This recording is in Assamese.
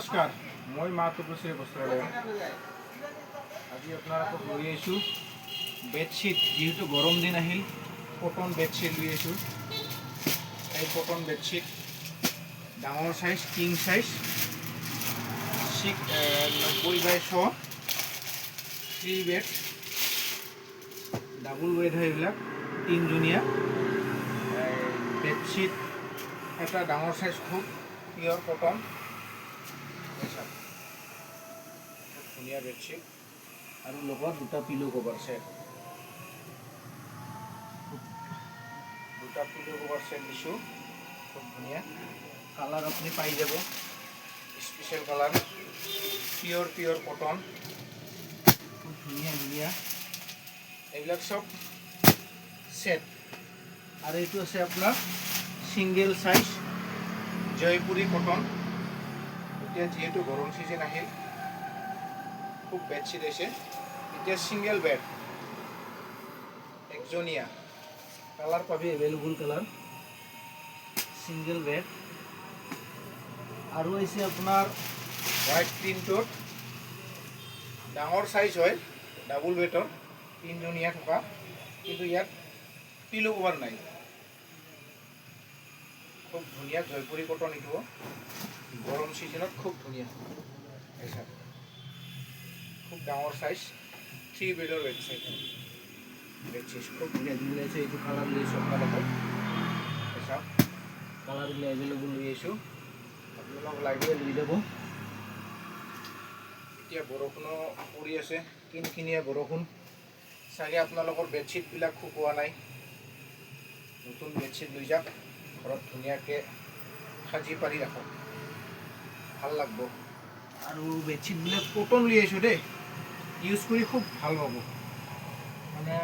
নমস্কাৰ, মই মা তুলসীৰ বস্ত্ৰালয়। আজি আপোনালোকক লৈ আহিছোঁ বেডশ্বীট। যিহেতু গৰম দিন আহিল, কটন বেডশ্বীট লৈ আহিছোঁ। এই কটন বেডশ্বীট ডাঙৰ size, king size, 90/100 3 bed, double bed হয় এইবিলাক, 3জনীয়া বেডশ্বীট। এটা ডাঙৰ সাইজ, খুব পিয়ৰ কটন, ধুনীয়া বেডশ্বীট আৰু লগত দুটা পিলো কভাৰ ছেট, দিছোঁ। খুব ধুনীয়া কালাৰ আপুনি পাই যাব, স্পেচিয়েল কালাৰ, পিয়ৰ কটন, খুব ধুনীয়া এইবিলাক চব ছেট। আৰু এইটো আছে আপোনাৰ ছিংগল সাইজ জয়পুৰী কটন। এতিয়া যিহেতু গৰম চিজন আহিল, খুব বেডশ্বীট হৈছে। এতিয়া ছিংগল বেড, একজনীয়া, কালাৰ পাবি এভেইলেবল কালাৰ, ছিংগল বেড। আৰু হৈছে আপোনাৰ হোৱাইট প্ৰিণ্টৰ, ডাঙৰ সাইজ হয়, ডাবল বেডৰ, 3জনীয়া থকা, কিন্তু ইয়াত পিলো কভাৰ নাই। খুব ধুনীয়া জয়পুৰী কটন, এইটো গৰম চিজনত খুব ধুনীয়া। খুব ডাঙৰ সাইজ, 3 বেডৰ বেডশ্বীট, খুব ধুনীয়া আছে। এইটো কালাৰ লৈ আহিছোঁ আপোনালোকক, চাওক কালাৰবিলাক এভেইলেবল লৈ আহিছোঁ, আপোনালোক লাগিলে লৈ যাব। এতিয়া বৰষুণো পৰি আছে, কিনকিনীয়া বৰষুণ, চাগে আপোনালোকৰ বেডশ্বীটবিলাক শুকোৱা নাই। নতুন বেডশ্বীট লৈ যাওক, ঘৰত ধুনীয়াকৈ সাজি পাৰি ৰাখক, ভাল লাগব। আৰু বেডশ্বীটবিলাক কটন লৈ আহিছোঁ দেই, ইউজ কৰি খুব ভাল পাব। মানে